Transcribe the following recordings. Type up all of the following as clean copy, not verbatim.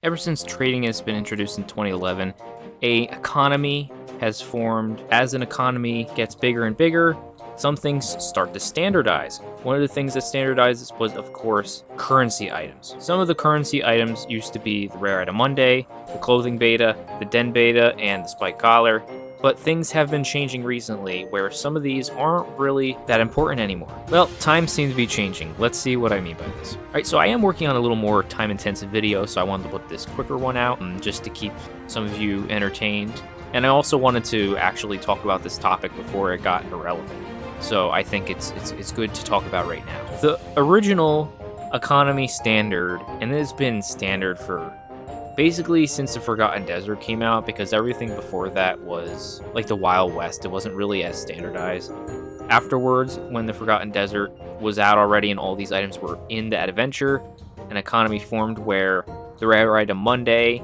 Ever since trading has been introduced in 2011, a economy has formed. As an economy gets bigger and bigger, some things start to standardize. One of the things that standardizes was, of course, currency items. Some of the currency items used to be the Rare Item Monday, the Clothing Beta, the Den Beta, and the Spike Collar. But things have been changing recently where some of these aren't really that important anymore. Well, times seem to be changing. Let's see what I mean by this. Alright, so I am working on a little more time-intensive video, so I wanted to put this quicker one out just to keep some of you entertained. And I also wanted to actually talk about this topic before it got irrelevant. So I think it's good to talk about right now. The original economy standard, and it has been standard for basically since the Forgotten Desert came out, because everything before that was like the Wild West. It wasn't really as standardized. Afterwards, when the Forgotten Desert was out already and all these items were in that adventure, an economy formed where the Rare Item Monday,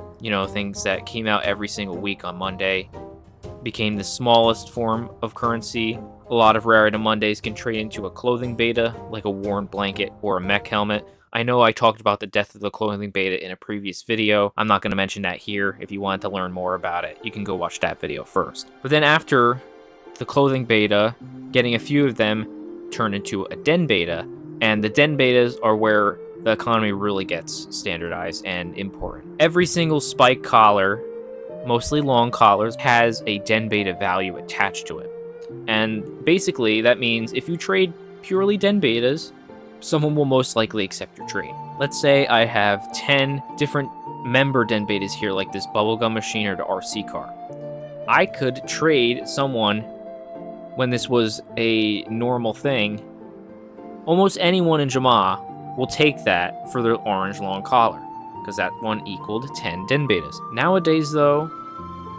things that came out every single week on Monday, became the smallest form of currency. A lot of Rare Item Mondays can trade into a clothing beta, like a worn blanket or a mech helmet. I know I talked about the death of the clothing beta in a previous video. I'm not going to mention that here. If you wanted to learn more about it, you can go watch that video first. But then after the clothing beta, getting a few of them turned into a den beta, and the den betas are where the economy really gets standardized and important. Every single spike collar, mostly long collars, has a den beta value attached to it. And basically that means if you trade purely den betas, someone will most likely accept your trade. Let's say I have 10 different member den betas here, like this bubblegum machine or the RC car. I could trade someone, when this was a normal thing, almost anyone in Jama will take that for their orange long collar, because that one equaled 10 den betas. Nowadays though,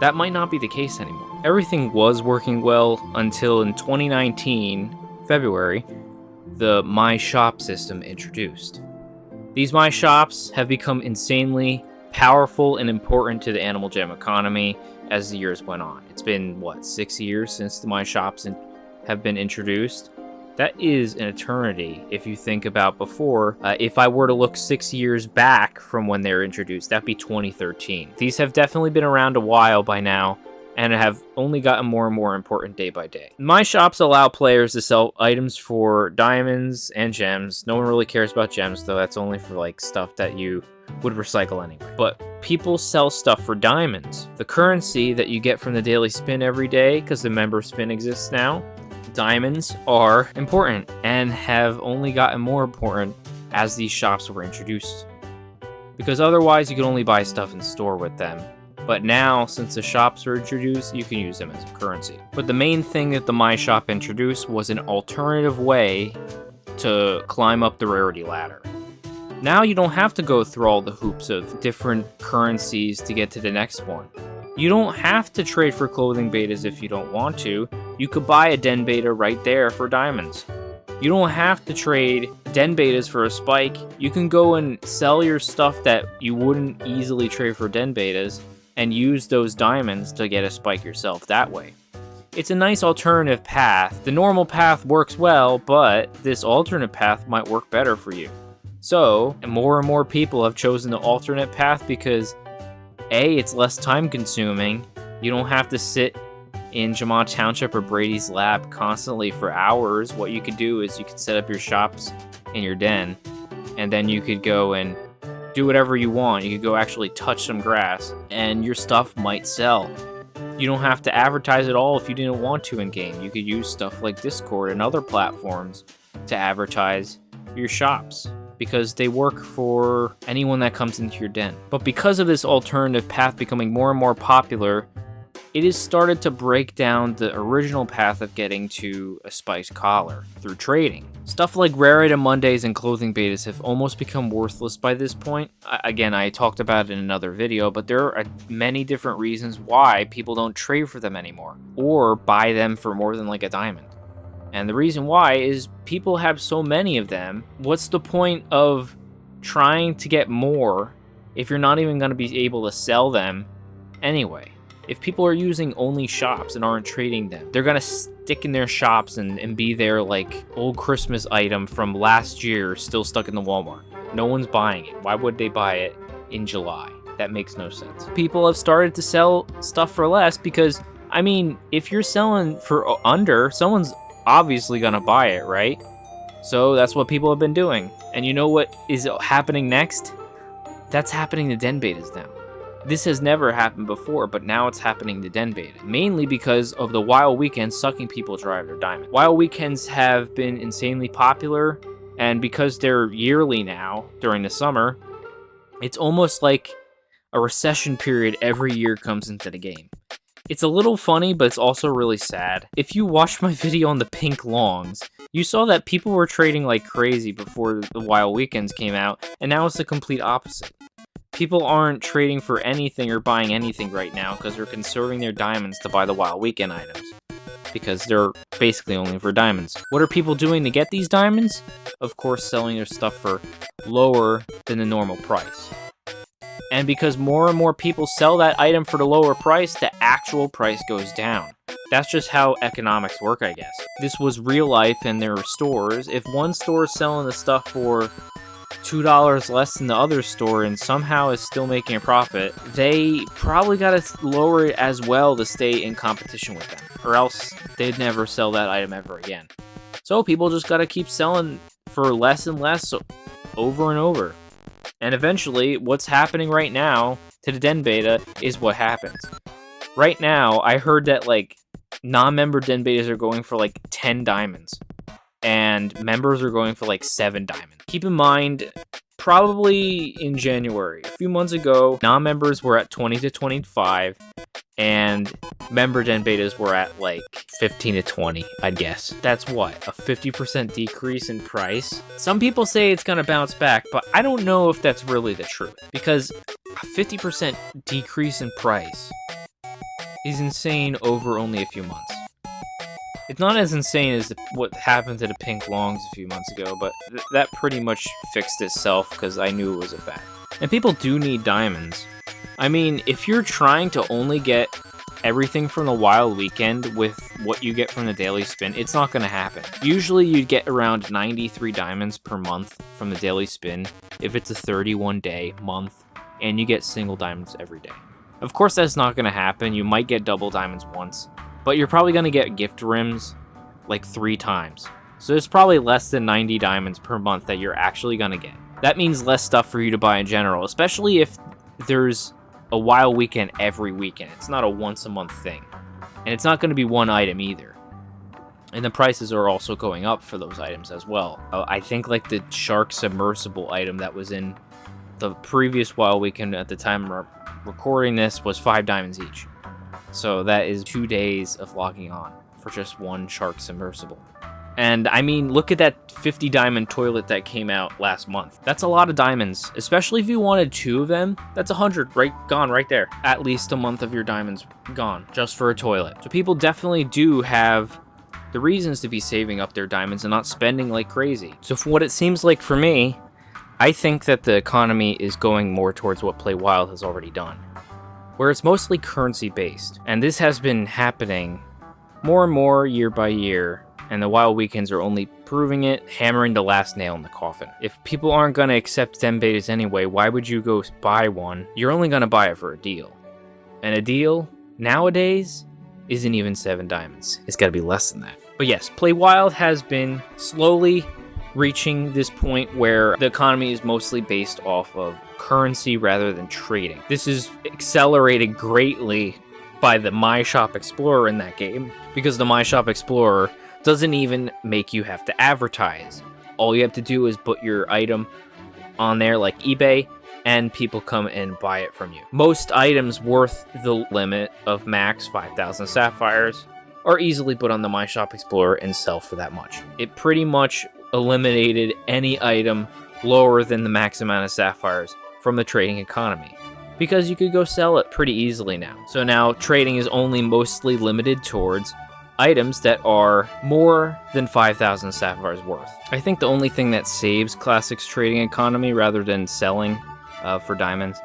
that might not be the case anymore. Everything was working well until in 2019, February, the My Shop system introduced. These My Shops have become insanely powerful and important to the animaljam economy as the years went on. It's been, 6 years since the My Shops have been introduced? That is an eternity if you think about before. If I were to look 6 years back from when they were introduced, that'd be 2013. These have definitely been around a while by now, and have only gotten more and more important day by day. My shops allow players to sell items for diamonds and gems. No one really cares about gems, though. That's only for stuff that you would recycle anyway. But people sell stuff for diamonds. The currency that you get from the daily spin every day, because the member spin exists now, diamonds are important and have only gotten more important as these shops were introduced. Because otherwise you could only buy stuff in store with them. But now, since the shops are introduced, you can use them as a currency. But the main thing that the My Shop introduced was an alternative way to climb up the rarity ladder. Now you don't have to go through all the hoops of different currencies to get to the next one. You don't have to trade for clothing betas if you don't want to. You could buy a den beta right there for diamonds. You don't have to trade den betas for a spike. You can go and sell your stuff that you wouldn't easily trade for den betas and use those diamonds to get a spike yourself that way. It's a nice alternative path. The normal path works well, but this alternate path might work better for you. So, and more people have chosen the alternate path because A, it's less time consuming. You don't have to sit in Jama Township or Brady's lab constantly for hours. What you could do is you could set up your shops in your den, and then you could go and do whatever you want. You could go actually touch some grass, and your stuff might sell. You don't have to advertise at all if you didn't want to in-game. You could use stuff like Discord and other platforms to advertise your shops, because they work for anyone that comes into your den. But because of this alternative path becoming more and more popular, it has started to break down the original path of getting to a spiked collar through trading. Stuff like Rare Item Mondays and clothing betas have almost become worthless by this point. Again, I talked about it in another video, but there are many different reasons why people don't trade for them anymore, or buy them for more than a diamond. And the reason why is people have so many of them. What's the point of trying to get more if you're not even going to be able to sell them anyway? If people are using only shops and aren't trading them, they're going to stick in their shops and be their old Christmas item from last year still stuck in the Walmart. No one's buying it. Why would they buy it in July? That makes no sense. People have started to sell stuff for less because, I mean, if you're selling for under, someone's obviously gonna buy it, right? So that's what people have been doing. And you know what is happening next? That's happening to den betas now. This has never happened before, but now it's happening to den beta. Mainly because of the wild weekends sucking people dry of their diamond. Wild weekends have been insanely popular, and because they're yearly now during the summer, it's almost like a recession period every year comes into the game. It's a little funny, but it's also really sad. If you watched my video on the pink longs, you saw that people were trading like crazy before the wild weekends came out, and now it's the complete opposite. People aren't trading for anything or buying anything right now because they're conserving their diamonds to buy the wild weekend items. Because they're basically only for diamonds. What are people doing to get these diamonds? Of course, selling their stuff for lower than the normal price. And because more and more people sell that item for the lower price, the actual price goes down. That's just how economics work, I guess. This was real life in their stores. If one store is selling the stuff for $2 less than the other store and somehow is still making a profit, they probably gotta lower it as well to stay in competition with them, or else they'd never sell that item ever again. So people just gotta keep selling for less and less over and over. And eventually, what's happening right now to the den beta is what happens. Right now, I heard that like non-member den betas are going for like 10 diamonds. And members are going for like 7 diamonds. Keep in mind, probably in January, a few months ago, non-members were at 20 to 25, and member den betas were at like 15 to 20, I'd guess. That's what, a 50% decrease in price? Some people say it's gonna bounce back, but I don't know if that's really the truth, because a 50% decrease in price is insane over only a few months. It's not as insane as what happened to the pink longs a few months ago, but that pretty much fixed itself because I knew it was a fact. And people do need diamonds. I mean, if you're trying to only get everything from the wild weekend with what you get from the daily spin, it's not going to happen. Usually you'd get around 93 diamonds per month from the daily spin if it's a 31-day month, and you get single diamonds every day. Of course that's not going to happen. You might get double diamonds once. But you're probably going to get gift rims like 3 times. So there's probably less than 90 diamonds per month that you're actually going to get. That means less stuff for you to buy in general, especially if there's a wild weekend every weekend. It's not a once a month thing. And it's not going to be one item either. And the prices are also going up for those items as well. I think like the shark submersible item that was in the previous wild weekend at the time of recording this was 5 diamonds each. So that is 2 days of logging on for just one shark submersible. And I mean, look at that 50 diamond toilet that came out last month. That's a lot of diamonds, especially if you wanted 2 of them. That's 100 gone right there. At least a month of your diamonds gone just for a toilet. So people definitely do have the reasons to be saving up their diamonds and not spending like crazy. So from what it seems like for me, I think that the economy is going more towards what Play Wild has already done, where it's mostly currency based. And this has been happening more and more year by year, and the wild weekends are only proving it, hammering the last nail in the coffin. If people aren't going to accept den betas anyway, why would you go buy one? You're only going to buy it for a deal. And a deal nowadays isn't even 7 diamonds. It's got to be less than that. But yes, Play Wild has been slowly reaching this point where the economy is mostly based off of currency rather than trading. This is accelerated greatly by the My Shop Explorer in that game, because the My Shop Explorer doesn't even make you have to advertise. All you have to do is put your item on there like eBay, and people come and buy it from you. Most items worth the limit of max 5,000 sapphires are easily put on the My Shop Explorer and sell for that much. It pretty much eliminated any item lower than the max amount of sapphires from the trading economy, because you could go sell it pretty easily now. So now trading is only mostly limited towards items that are more than 5,000 sapphires worth. I think the only thing that saves Classic's trading economy rather than selling for diamonds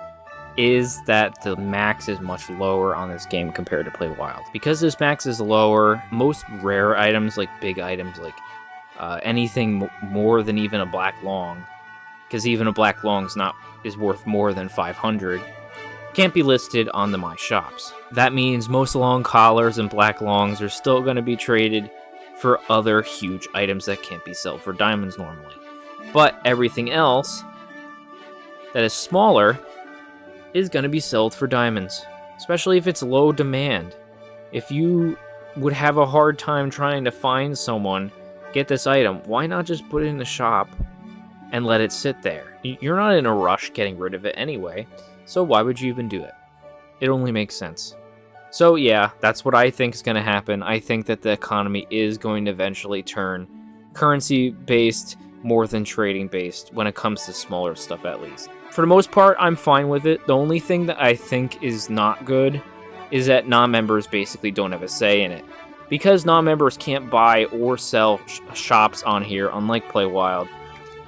is that the max is much lower on this game compared to Play Wild. Because this max is lower, most rare items, like big items like anything more than even a black long, because even a black long is worth more than 500, can't be listed on the My Shops. That means most long collars and black longs are still going to be traded for other huge items that can't be sold for diamonds normally. But everything else that is smaller is going to be sold for diamonds, especially if it's low demand. If you would have a hard time trying to find someone, get this item, why not just put it in the shop and let it sit there? You're not in a rush getting rid of it anyway, so why would you even do it? It only makes sense. So yeah, that's what I think is going to happen. I think that the economy is going to eventually turn currency-based more than trading-based when it comes to smaller stuff, at least. For the most part, I'm fine with it. The only thing that I think is not good is that non-members basically don't have a say in it. Because non-members can't buy or sell shops on here, unlike Play Wild,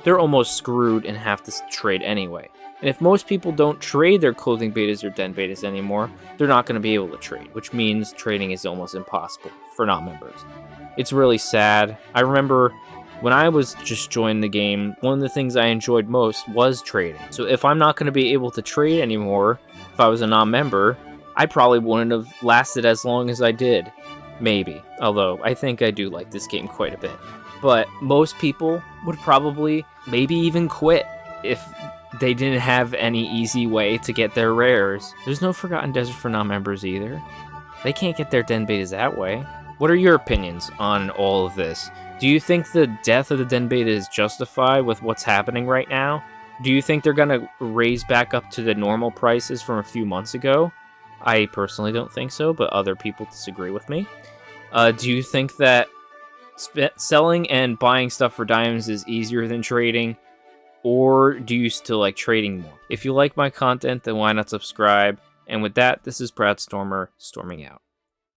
they're almost screwed and have to trade anyway. And if most people don't trade their clothing betas or den betas anymore, they're not going to be able to trade, which means trading is almost impossible for non-members. It's really sad. I remember when I was just joining the game, one of the things I enjoyed most was trading. So if I'm not going to be able to trade anymore, if I was a non-member, I probably wouldn't have lasted as long as I did. Maybe. Although, I think I do like this game quite a bit. But most people would probably maybe even quit if they didn't have any easy way to get their rares. There's no Forgotten Desert for non-members either. They can't get their den betas that way. What are your opinions on all of this? Do you think the death of the den beta is justified with what's happening right now? Do you think they're going to raise back up to the normal prices from a few months ago? I personally don't think so, but other people disagree with me. Do you think that selling and buying stuff for diamonds is easier than trading? Or do you still like trading more? If you like my content, then why not subscribe? And with that, this is Bradstormer, storming out.